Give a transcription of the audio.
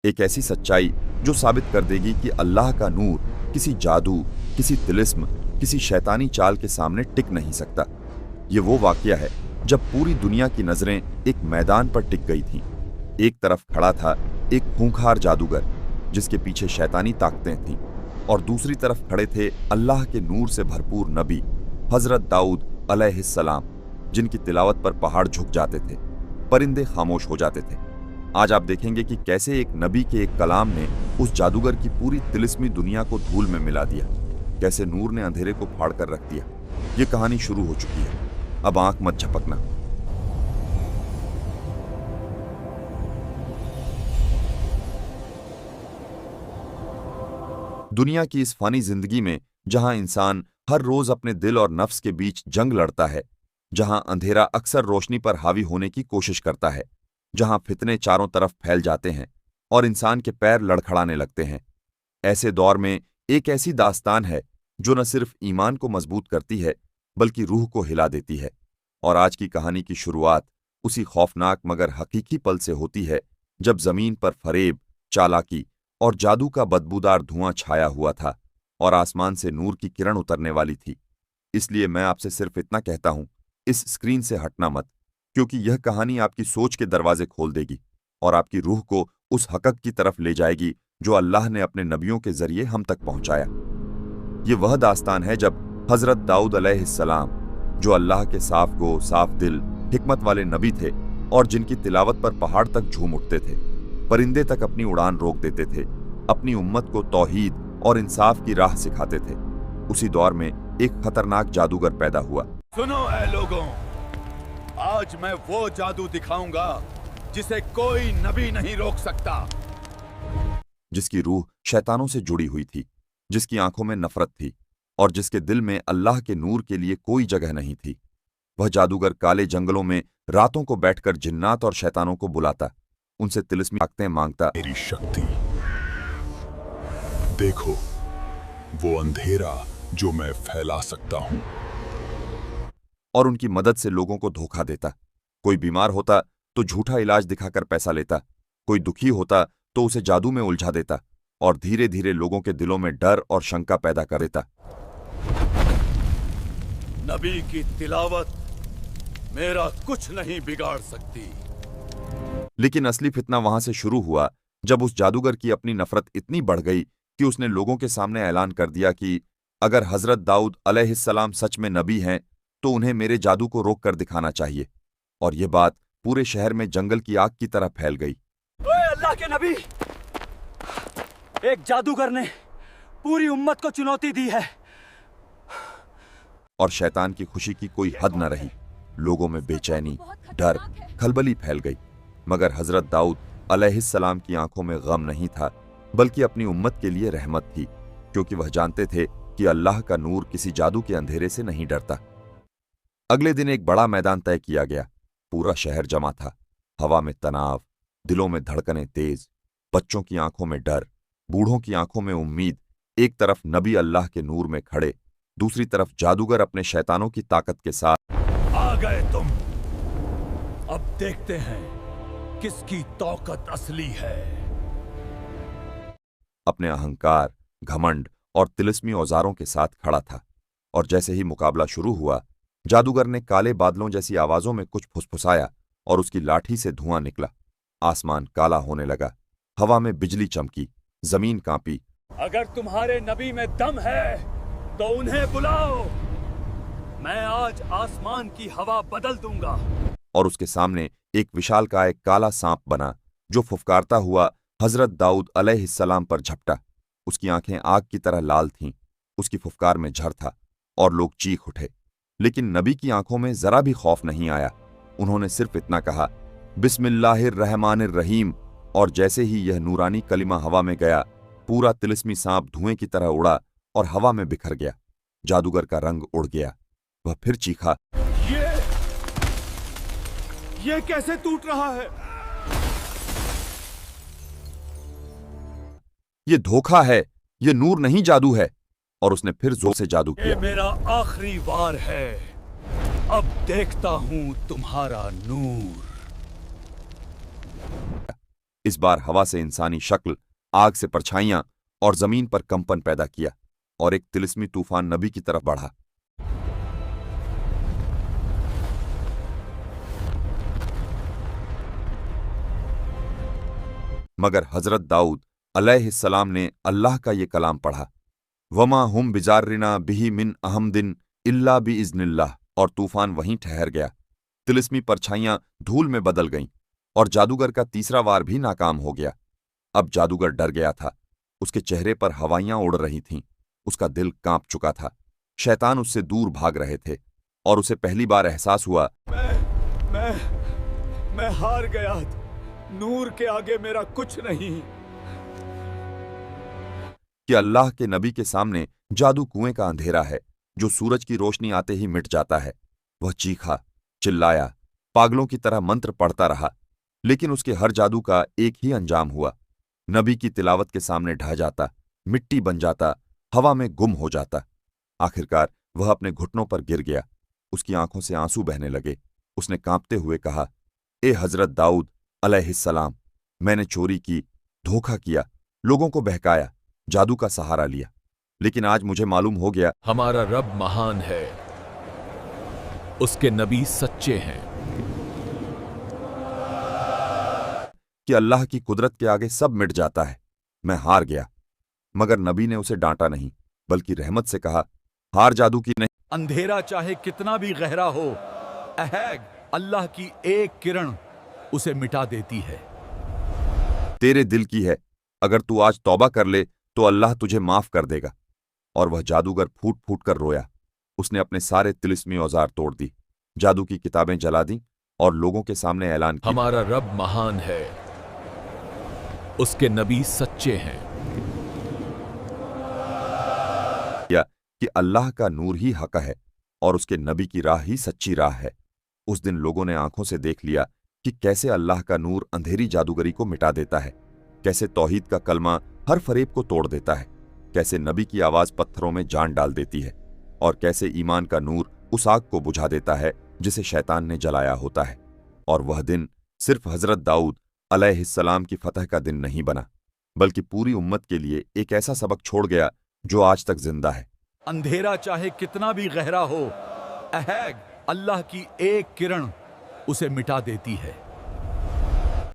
एक ऐसी सच्चाई जो साबित कर देगी कि अल्लाह का नूर किसी जादू, किसी तिलिस्म, किसी शैतानी चाल के सामने टिक नहीं सकता। ये वो वाकया है जब पूरी दुनिया की नजरें एक मैदान पर टिक गई थीं। एक तरफ खड़ा था एक खूंखार जादूगर जिसके पीछे शैतानी ताकतें थीं, और दूसरी तरफ खड़े थे अल्लाह के नूर से भरपूर नबी हजरत दाऊद अलैहिस्सलाम, जिनकी तिलावत पर पहाड़ झुक जाते थे, परिंदे खामोश हो जाते थे। आज आप देखेंगे कि कैसे एक नबी के एक कलाम ने उस जादूगर की पूरी तिलिस्मी दुनिया को धूल में मिला दिया, कैसे नूर ने अंधेरे को फाड़ कर रख दिया। ये कहानी शुरू हो चुकी है, अब आंख मत झपकना। दुनिया की इस फानी जिंदगी में जहां इंसान हर रोज अपने दिल और नफ्स के बीच जंग लड़ता है, जहां अंधेरा अक्सर रोशनी पर हावी होने की कोशिश करता है, जहां फितने चारों तरफ फैल जाते हैं और इंसान के पैर लड़खड़ाने लगते हैं, ऐसे दौर में एक ऐसी दास्तान है जो न सिर्फ ईमान को मजबूत करती है बल्कि रूह को हिला देती है। और आज की कहानी की शुरुआत उसी खौफनाक मगर हकीकी पल से होती है जब जमीन पर फरेब, चालाकी और जादू का बदबूदार धुआं छाया हुआ था और आसमान से नूर की किरण उतरने वाली थी। इसलिए मैं आपसे सिर्फ इतना कहता हूं, इस स्क्रीन से हटना मत, क्योंकि यह कहानी आपकी सोच के दरवाजे खोल देगी और आपकी रूह को उस हक़ की तरफ ले जाएगी जो अल्लाह ने अपने नबियों के जरिए हम तक पहुंचाया। ये वह दास्तान है जब हजरत दाऊद अलैहिस्सलाम, जो अल्लाह के साफ गो, साफ दिल, हिकमत वाले नबी थे और जिनकी तिलावत पर पहाड़ तक झूम उठते थे, परिंदे तक अपनी उड़ान रोक देते थे, अपनी उम्मत को तौहीद और इंसाफ की राह सिखाते थे, उसी दौर में एक खतरनाक जादूगर पैदा हुआ। सुनो ऐ लोगों, आज मैं वो जादू दिखाऊंगा जिसे कोई नबी नहीं रोक सकता। जिसकी रूह शैतानों से जुड़ी हुई थी, जिसकी आंखों में नफरत थी और जिसके दिल में अल्लाह के नूर के लिए कोई जगह नहीं थी। वह जादूगर काले जंगलों में रातों को बैठकर जिन्नात और शैतानों को बुलाता, उनसे तिलिस्मी ताकतें मांगता। मेरी शक्ति देखो, वो अंधेरा जो मैं फैला सकता हूं। और उनकी मदद से लोगों को धोखा देता। कोई बीमार होता तो झूठा इलाज दिखाकर पैसा लेता, कोई दुखी होता तो उसे जादू में उलझा देता और धीरे धीरे लोगों के दिलों में डर और शंका पैदा कर देता। नबी की तिलावत मेरा कुछ नहीं बिगाड़ सकती। लेकिन असली फितना वहां से शुरू हुआ जब उस जादूगर की अपनी नफरत इतनी बढ़ गई कि उसने लोगों के सामने ऐलान कर दिया कि अगर हजरत दाऊद अलैहिस्सलाम सच में नबी हैं तो उन्हें मेरे जादू को रोक कर दिखाना चाहिए। और यह बात पूरे शहर में जंगल की आग की तरह फैल गई। ओए अल्लाह के नबी, एक जादूगर ने पूरी उम्मत को चुनौती दी है। और शैतान की खुशी की कोई हद न रही। लोगों में बेचैनी, डर, खलबली फैल गई। मगर हजरत दाऊद अलैहिस्सलाम की आंखों में गम नहीं था, बल्कि अपनी उम्मत के लिए रहमत थी, क्योंकि वह जानते थे कि अल्लाह का नूर किसी जादू के अंधेरे से नहीं डरता। अगले दिन एक बड़ा मैदान तय किया गया। पूरा शहर जमा था। हवा में तनाव, दिलों में धड़कनें तेज, बच्चों की आंखों में डर, बूढ़ों की आंखों में उम्मीद। एक तरफ नबी अल्लाह के नूर में खड़े, दूसरी तरफ जादूगर अपने शैतानों की ताकत के साथ। आ गए तुम, अब देखते हैं किसकी ताकत असली है। अपने अहंकार, घमंड और तिलिस्मी औजारों के साथ खड़ा था। और जैसे ही मुकाबला शुरू हुआ, जादूगर ने काले बादलों जैसी आवाजों में कुछ फुसफुसाया और उसकी लाठी से धुआं निकला। आसमान काला होने लगा, हवा में बिजली चमकी, जमीन कांपी। अगर तुम्हारे नबी में दम है तो उन्हें बुलाओ, मैं आज आसमान की हवा बदल दूंगा। और उसके सामने एक विशालकाय काला सांप बना जो फुफकारता हुआ हजरत दाऊद अलैहिस्सलाम पर झपटा। उसकी आंखें आग की तरह लाल थीं, उसकी फुफकार में झर था और लोग चीख उठे। लेकिन नबी की आंखों में जरा भी खौफ नहीं आया। उन्होंने सिर्फ इतना कहा, बिस्मिल्लाहिर्रहमानिर्रहीम, और जैसे ही यह नूरानी कलिमा हवा में गया, पूरा तिलिस्मी सांप धुएं की तरह उड़ा और हवा में बिखर गया। जादूगर का रंग उड़ गया। वह फिर चीखा, ये कैसे टूट रहा है? ये धोखा है, ये नूर नहीं जादू है। और उसने फिर जोर से जादू ये किया। मेरा आखिरी वार है, अब देखता हूं तुम्हारा नूर। इस बार हवा से इंसानी शक्ल, आग से परछाइयां और जमीन पर कंपन पैदा किया और एक तिलिस्मी तूफान नबी की तरफ बढ़ा। मगर हजरत दाऊद अलैहिस्सलाम ने अल्लाह का ये कलाम पढ़ा, वमा हुम बिजारिना बिही मिन अहमदिन इल्ला बिइज़्निल्लाह, और तूफान वहीं ठहर गया। तिलिस्मी परछाइयां धूल में बदल गईं और जादूगर का तीसरा वार भी नाकाम हो गया। अब जादूगर डर गया था, उसके चेहरे पर हवाइयां उड़ रही थीं, उसका दिल कांप चुका था। शैतान उससे दूर भाग रहे थे और उसे पहली बार एहसास हुआ मैं हार गया। नूर के आगे मेरा कुछ नहीं। कि अल्लाह के नबी के सामने जादू कुएं का अंधेरा है जो सूरज की रोशनी आते ही मिट जाता है। वह चीखा, चिल्लाया, पागलों की तरह मंत्र पढ़ता रहा, लेकिन उसके हर जादू का एक ही अंजाम हुआ। नबी की तिलावत के सामने ढह जाता, मिट्टी बन जाता, हवा में गुम हो जाता। आखिरकार वह अपने घुटनों पर गिर गया, उसकी आंखों से आंसू बहने लगे। उसने कांपते हुए कहा, ए हजरत दाऊद अलैहिस्सलाम, मैंने चोरी की, धोखा किया, लोगों को बहकाया, जादू का सहारा लिया, लेकिन आज मुझे मालूम हो गया हमारा रब महान है, उसके नबी सच्चे हैं। कि अल्लाह की कुदरत के आगे सब मिट जाता है। मैं हार गया। मगर नबी ने उसे डांटा नहीं, बल्कि रहमत से कहा, हार जादू की नहीं। अंधेरा चाहे कितना भी गहरा हो, अहग अल्लाह की एक किरण उसे मिटा देती है। तेरे दिल की है, अगर तू आज तौबा कर ले तो अल्लाह तुझे माफ कर देगा। और वह जादूगर फूट फूट कर रोया। उसने अपने सारे तिलिस्मी औजार तोड़ दी, जादू की किताबें जला दी और लोगों के सामने ऐलान किया, हमारा रब महान है, उसके नबी सच्चे हैं। कि अल्लाह का नूर ही हक है और उसके नबी की राह ही सच्ची राह है। उस दिन लोगों ने आंखों से देख लिया कि कैसे अल्लाह का नूर अंधेरी जादूगरी को मिटा देता है, कैसे तौहीद का कलमा हर फरेब को तोड़ देता है, कैसे नबी की आवाज पत्थरों में जान डाल देती है और कैसे ईमान का नूर उस आग को बुझा देता है जिसे शैतान ने जलाया होता है। और वह दिन सिर्फ हजरत दाऊद अलैहिस्सलाम की फतह का दिन नहीं बना, बल्कि पूरी उम्मत के लिए एक ऐसा सबक छोड़ गया जो आज तक जिंदा है। अंधेरा चाहे कितना भी गहरा हो, अहग अल्लाह की एक किरण उसे मिटा देती है।